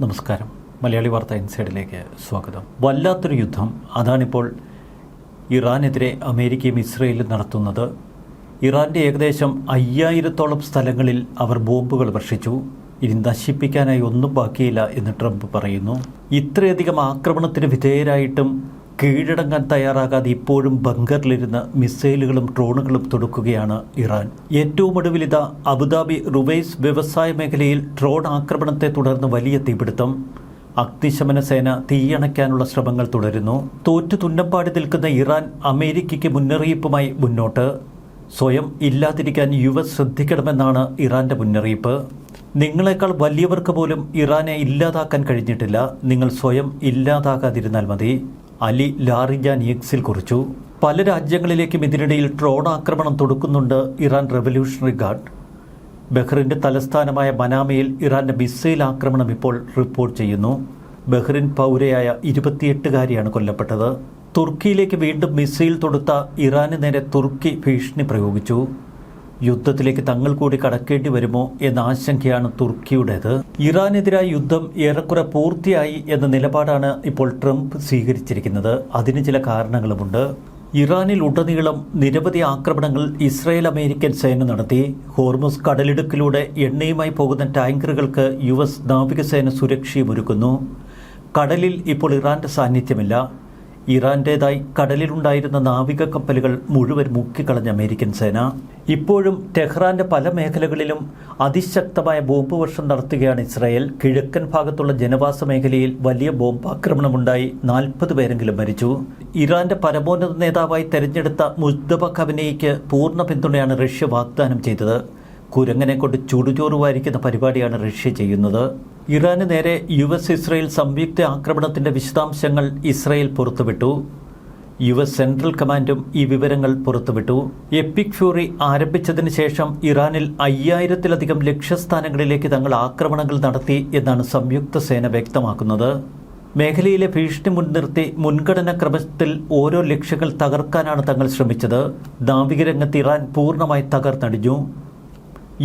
നമസ്കാരം. മലയാളി വാർത്ത ഇൻസൈഡിലേക്ക് സ്വാഗതം. വല്ലാത്തൊരു യുദ്ധം അതാണിപ്പോൾ ഇറാനെതിരെ അമേരിക്കയും ഇസ്രയേലും നടത്തുന്നത്. ഇറാൻ്റെ ഏകദേശം 5000-ഓളം സ്ഥലങ്ങളിൽ അവർ ബോംബുകൾ വർഷിച്ചു. ഇനി നശിപ്പിക്കാനായി ഒന്നും ബാക്കിയില്ല എന്ന് ട്രംപ് പറയുന്നു. ഇത്രയധികം ആക്രമണത്തിന് വിധേയരായിട്ടും കീഴടങ്ങാൻ തയ്യാറാകാതെ ഇപ്പോഴും ബങ്കറിലിരുന്ന് മിസൈലുകളും ഡ്രോണുകളും തൊടുക്കുകയാണ് ഇറാൻ. ഏറ്റവും ഒടുവിലിത അബുദാബി റുവൈസ് വ്യവസായ മേഖലയിൽ ഡ്രോൺ ആക്രമണത്തെ തുടർന്ന് വലിയ തീപിടുത്തം. അഗ്നിശമന സേന തീയണയ്ക്കാനുള്ള ശ്രമങ്ങൾ തുടരുന്നു. തോറ്റു തുന്നമ്പാടി നിൽക്കുന്ന ഇറാൻ അമേരിക്കയ്ക്ക് മുന്നറിയിപ്പുമായി മുന്നോട്ട്. സ്വയം ഇല്ലാതിരിക്കാൻ US ശ്രദ്ധിക്കണമെന്നാണ് ഇറാന്റെ മുന്നറിയിപ്പ്. നിങ്ങളെക്കാൾ വലിയവർക്ക് പോലും ഇറാനെ ഇല്ലാതാക്കാൻ കഴിഞ്ഞിട്ടില്ല. നിങ്ങൾ സ്വയം ഇല്ലാതാകാതിരുന്നാൽ മതി, അലി ലാറിജാൻ എക്സിൽ കുറിച്ചു. പല രാജ്യങ്ങളിലേക്കും ഇതിനിടയിൽ ഡ്രോൺ ആക്രമണം തൊടുക്കുന്നുണ്ട് ഇറാൻ റവല്യൂഷണറി ഗാർഡ്. ബഹ്റിൻ്റെ തലസ്ഥാനമായ മനാമയിൽ ഇറാന്റെ മിസൈൽ ആക്രമണം ഇപ്പോൾ റിപ്പോർട്ട് ചെയ്യുന്നു. ബഹ്റിൻ പൗരയായ 28-കാരിയാണ് കൊല്ലപ്പെട്ടത്. തുർക്കിയിലേക്ക് വീണ്ടും മിസൈൽ തൊടുത്ത ഇറാന് നേരെ തുർക്കി ഭീഷണി പ്രയോഗിച്ചു. യുദ്ധത്തിലേക്ക് തങ്ങൾ കൂടി കടക്കേണ്ടി വരുമോ എന്ന ആശങ്കയാണ് തുർക്കിയുടേത്. ഇറാനെതിരായ യുദ്ധം ഏറെക്കുറെ പൂർത്തിയായി എന്ന നിലപാടാണ് ഇപ്പോൾ ട്രംപ് സ്വീകരിച്ചിരിക്കുന്നത്. അതിന് ചില കാരണങ്ങളുമുണ്ട്. ഇറാനിൽ ഉടനീളം നിരവധി ആക്രമണങ്ങൾ ഇസ്രായേൽ അമേരിക്കൻ സേന നടത്തി. ഹോർമുസ് കടലിടുക്കിലൂടെ എണ്ണയുമായി പോകുന്ന ടാങ്കറുകൾക്ക് US നാവികസേന സുരക്ഷയും ഒരുക്കുന്നു. കടലിൽ ഇപ്പോൾ ഇറാന്റെ സാന്നിധ്യമില്ല. ഇറാന്റേതായി കടലിലുണ്ടായിരുന്ന നാവിക കപ്പലുകൾ മുഴുവൻ മുക്കിക്കളഞ്ഞ അമേരിക്കൻ സേന ഇപ്പോഴും ടെഹ്റാന്റെ പല മേഖലകളിലും അതിശക്തമായ ബോംബ് വർഷം നടത്തുകയാണ് ഇസ്രായേൽ. കിഴക്കൻ ഭാഗത്തുള്ള ജനവാസ മേഖലയിൽ വലിയ ബോംബാക്രമണമുണ്ടായി 40 പേരെങ്കിലും മരിച്ചു. ഇറാന്റെ പരമോന്നത നേതാവായി തെരഞ്ഞെടുത്ത മുസ്തഫ ഖമനേയിക്ക് പൂർണ്ണ പിന്തുണയാണ് റഷ്യ വാഗ്ദാനം ചെയ്തത്. കുരങ്ങനെ കൊണ്ട് ചുടുചോറ് വാരിക്കുന്ന പരിപാടിയാണ് റഷ്യ ചെയ്യുന്നത്. ഇറാന് നേരെ US ഇസ്രായേൽ സംയുക്ത ആക്രമണത്തിന്റെ വിശദാംശങ്ങൾ ഇസ്രായേൽ പുറത്തുവിട്ടു. US സെൻട്രൽ കമാൻഡും ഈ വിവരങ്ങൾ പുറത്തുവിട്ടു. എപ്പിക് ഫ്യൂറി ആരംഭിച്ചതിന് ശേഷം ഇറാനിൽ 5000-ലധികം ലക്ഷ്യസ്ഥാനങ്ങളിലേക്ക് തങ്ങൾ ആക്രമണങ്ങൾ നടത്തി എന്നാണ് സംയുക്ത സേന വ്യക്തമാക്കുന്നത്. മേഖലയിലെ ഭീഷണി മുൻനിർത്തി മുൻഗണനാ ക്രമത്തിൽ ഓരോ ലക്ഷ്യങ്ങൾ തകർക്കാനാണ് തങ്ങൾ ശ്രമിച്ചത്. നാവികരംഗത്ത് ഇറാൻ പൂർണ്ണമായി തകർന്നടിഞ്ഞു.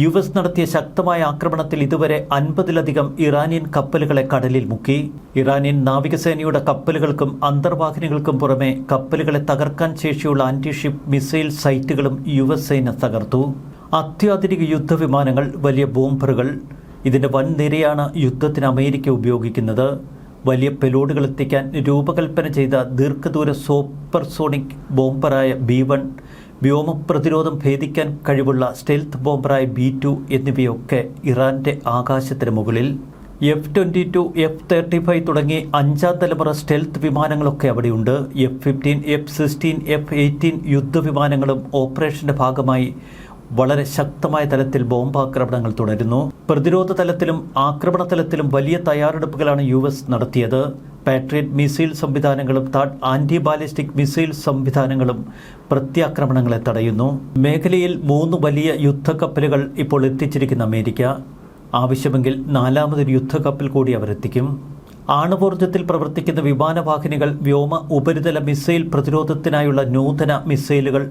US നടത്തിയ ശക്തമായ ആക്രമണത്തിൽ ഇതുവരെ 50-ലധികം ഇറാനിയൻ കപ്പലുകളെ കടലിൽ മുക്കി. ഇറാനിയൻ നാവികസേനയുടെ കപ്പലുകൾക്കും അന്തർവാഹിനികൾക്കും പുറമെ കപ്പലുകളെ തകർക്കാൻ ശേഷിയുള്ള ആന്റിഷിപ്പ് മിസൈൽ സൈറ്റുകളും US സേന തകർത്തു. അത്യാധുനിക യുദ്ധവിമാനങ്ങൾ, വലിയ ബോംബറുകൾ, ഇതിന്റെ വൻ നിരയാണ് യുദ്ധത്തിന് അമേരിക്ക ഉപയോഗിക്കുന്നത്. വലിയ പെലോഡുകൾ എത്തിക്കാൻ രൂപകൽപ്പന ചെയ്ത ദീർഘദൂര സൂപ്പർസോണിക് ബോംബറായ B-1, വ്യോമപ്രതിരോധം ഭേദിക്കാൻ കഴിവുള്ള സ്റ്റെൽത്ത് ബോംബറായ B-2 എന്നിവയൊക്കെ ഇറാന്റെ ആകാശത്തിന് മുകളിൽ. F-22, F-35 തുടങ്ങി 5ാം തലമുറ സ്റ്റെൽത്ത് വിമാനങ്ങളൊക്കെ അവിടെയുണ്ട്. F-15, F-16, F-18 യുദ്ധവിമാനങ്ങളും ഓപ്പറേഷന്റെ ഭാഗമായി വളരെ ശക്തമായ തലത്തിൽ ബോംബാക്രമണങ്ങൾ തുടരുന്നു. പ്രതിരോധ തലത്തിലും ആക്രമണ തലത്തിലും വലിയ തയ്യാറെടുപ്പുകളാണ് US നടത്തിയത്. പാട്രിയറ്റ് മിസൈൽ സംവിധാനങ്ങളും താഡ് ആന്റി ബാലിസ്റ്റിക് മിസൈൽ സംവിധാനങ്ങളും പ്രത്യാക്രമണങ്ങളെ തടയുന്നു. മേഖലയിൽ 3 വലിയ യുദ്ധക്കപ്പലുകൾ ഇപ്പോൾ എത്തിച്ചിരിക്കുന്ന അമേരിക്ക. ആവശ്യമെങ്കിൽ 4മതൊരു യുദ്ധക്കപ്പൽ കൂടി അവരെത്തിക്കും. ആണവോർജ്ജത്തിൽ പ്രവർത്തിക്കുന്ന വിമാനവാഹിനികൾ, വ്യോമ ഉപരിതല മിസൈൽ പ്രതിരോധത്തിനായുള്ള നൂതന മിസൈലുകൾ,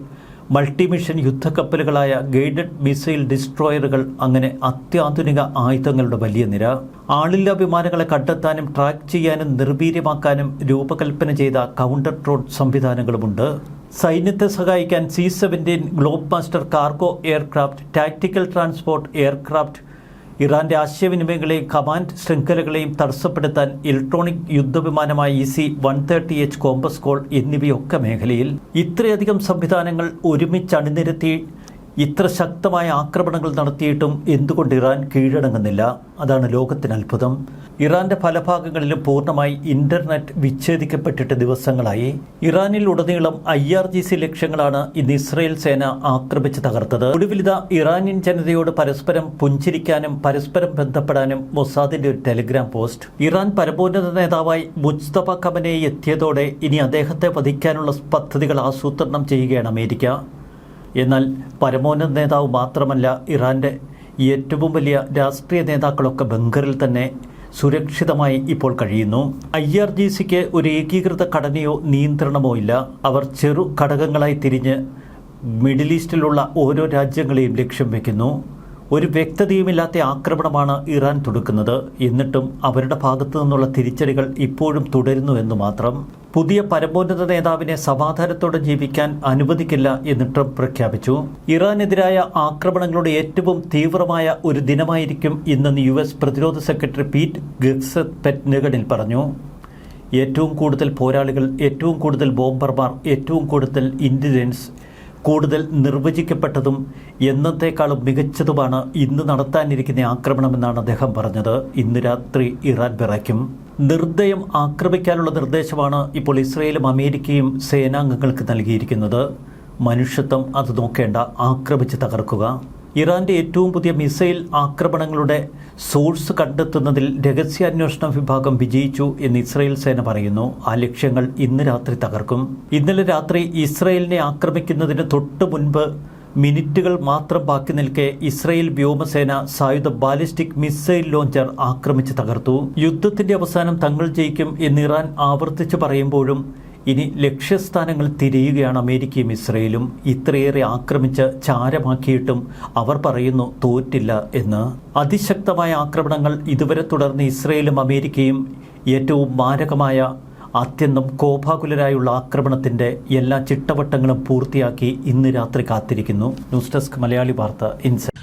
മൾട്ടിമിഷൻ യുദ്ധക്കപ്പലുകളായ ഗൈഡഡ് മിസൈൽ ഡിസ്ട്രോയറുകൾ, അങ്ങനെ അത്യാധുനിക ആയുധങ്ങളുടെ വലിയ നിര. ആളില്ലാ വിമാനങ്ങളെ കണ്ടെത്താനും ട്രാക്ക് ചെയ്യാനും നിർവീര്യമാക്കാനും രൂപകൽപ്പന ചെയ്ത കൗണ്ടർ ഡ്രോൺ സംവിധാനങ്ങളുമുണ്ട്. സൈന്യത്തെ സഹായിക്കാൻ C-17 globe master cargo aircraft, tactical transport aircraft, ഇറാന്റെ ആശയവിനിമയങ്ങളെയും കമാൻഡ് ശൃംഖലകളെയും തടസ്സപ്പെടുത്താൻ ഇലക്ട്രോണിക് യുദ്ധവിമാനമായ EC-130H കോമ്പസ് കോൾ എന്നിവയൊക്കെ മേഖലയിൽ. ഇത്രയധികം സംവിധാനങ്ങൾ ഒരുമിച്ച് അണിനിരത്തി ഇത്ര ശക്തമായ ആക്രമണങ്ങൾ നടത്തിയിട്ടും എന്തുകൊണ്ട് ഇറാൻ കീഴടങ്ങുന്നില്ല? അതാണ് ലോകത്തിന് അത്ഭുതം. ഇറാന്റെ പല ഭാഗങ്ങളിലും പൂർണ്ണമായി ഇന്റർനെറ്റ് വിച്ഛേദിക്കപ്പെട്ടിട്ട് ദിവസങ്ങളായി. ഇറാനിൽ ഉടനീളം IRGC ലക്ഷ്യങ്ങളാണ് ഇന്ന് ഇസ്രായേൽ സേന ആക്രമിച്ച് തകർത്തത്. ഒടുവിലിത ഇറാനിയൻ ജനതയോട് പരസ്പരം പുഞ്ചിരിക്കാനും പരസ്പരം ബന്ധപ്പെടാനും മൊസാദിന്റെ ഒരു ടെലിഗ്രാം പോസ്റ്റ്. ഇറാൻ പരമോന്നത നേതാവായി മുസ്തഫ ഖമനേയി എത്തിയതോടെ ഇനി അദ്ദേഹത്തെ വധിക്കാനുള്ള പദ്ധതികൾ ആസൂത്രണം ചെയ്യുകയാണ് അമേരിക്ക. എന്നാൽ പരമോന്നത നേതാവ് മാത്രമല്ല, ഇറാന്റെ ഏറ്റവും വലിയ രാഷ്ട്രീയ നേതാക്കളൊക്കെ ബങ്കറിൽ തന്നെ സുരക്ഷിതമായി ഇപ്പോൾ കഴിയുന്നു. IRGCക്ക് ഒരു ഏകീകൃത ഘടനയോ നിയന്ത്രണമോ ഇല്ല. അവർ ചെറു ഘടകങ്ങളായി തിരിഞ്ഞ് മിഡിൽ ഈസ്റ്റിലുള്ള ഓരോ രാജ്യങ്ങളെയും ലക്ഷ്യം വയ്ക്കുന്നു. ഒരു വ്യക്തതയുമില്ലാത്ത ആക്രമണമാണ് ഇറാൻ തുടക്കുന്നത്. എന്നിട്ടും അവരുടെ ഭാഗത്തു നിന്നുള്ള തിരിച്ചടികൾ ഇപ്പോഴും തുടരുന്നുവെന്ന് മാത്രം. പുതിയ പരമോന്നത നേതാവിനെ സമാധാനത്തോടെ ജീവിക്കാൻ അനുവദിക്കില്ല എന്ന് ട്രംപ് പ്രഖ്യാപിച്ചു. ഇറാനെതിരായ ആക്രമണങ്ങളുടെ ഏറ്റവും തീവ്രമായ ഒരു ദിനമായിരിക്കും ഇന്നെന്ന് US പ്രതിരോധ സെക്രട്ടറി പീറ്റ് ഗെക്സത്ത് പെറ്റനഗണിൽ പറഞ്ഞു. ഏറ്റവും കൂടുതൽ പോരാളികൾ, ഏറ്റവും കൂടുതൽ ബോംബർമാർ, ഏറ്റവും കൂടുതൽ ഇന്റലിജൻസ്, കൂടുതൽ നിർവചിക്കപ്പെട്ടതും എന്നത്തേക്കാളും മികച്ചതുമാണ് ഇന്ന് നടത്താനിരിക്കുന്ന ആക്രമണമെന്നാണ് അദ്ദേഹം പറഞ്ഞത്. ഇന്ന് രാത്രി ഇറാൻ വിറയ്ക്കും. നിർദ്ദയം ആക്രമിക്കാനുള്ള നിർദ്ദേശമാണ് ഇപ്പോൾ ഇസ്രയേലും അമേരിക്കയും സേനാംഗങ്ങൾക്ക് നൽകിയിരിക്കുന്നത്. മനുഷ്യത്വം അത് നോക്കേണ്ട, ആക്രമിച്ച് തകർക്കുക. ഇറാന്റെ ഏറ്റവും പുതിയ മിസൈൽ ആക്രമണങ്ങളുടെ സോഴ്സ് കണ്ടെത്തുന്നതിൽ രഹസ്യാന്വേഷണ വിഭാഗം വിജയിച്ചു എന്ന് ഇസ്രയേൽ സേന പറയുന്നു. ആ ലക്ഷ്യങ്ങൾ ഇന്ന് രാത്രി തകർക്കും. ഇന്നലെ രാത്രി ഇസ്രയേലിനെ ആക്രമിക്കുന്നതിന് തൊട്ട് മുൻപ് മിനിറ്റുകൾ മാത്രം ബാക്കി നിൽക്കെ ഇസ്രയേൽ വ്യോമസേന സായുധ ബാലിസ്റ്റിക് മിസൈൽ ലോഞ്ചർ ആക്രമിച്ച് തകർത്തു. യുദ്ധത്തിന്റെ അവസാനം തങ്ങൾ ജയിക്കും എന്ന് ഇറാൻ ആവർത്തിച്ച് പറയുമ്പോഴും ഇനി ലക്ഷ്യസ്ഥാനങ്ങൾ തിരയുകയാണ് അമേരിക്കയും ഇസ്രയേലും. ഇത്രയേറെ ആക്രമിച്ച് ചാരമാക്കിയിട്ടും അവർ പറയുന്നു തോറ്റില്ല എന്ന്. അതിശക്തമായ ആക്രമണങ്ങൾ ഇതുവരെ തുടർന്ന് ഇസ്രയേലും അമേരിക്കയും ഏറ്റവും മാരകമായ, അത്യന്തം കോപാകുലരായുള്ള ആക്രമണത്തിന്റെ എല്ലാ ചിട്ടവട്ടങ്ങളും പൂർത്തിയാക്കി ഇന്ന് രാത്രി കാത്തിരിക്കുന്നു. ന്യൂസ് ഡെസ്ക് മലയാളി വാർത്ത ഇൻസൈറ്റ്.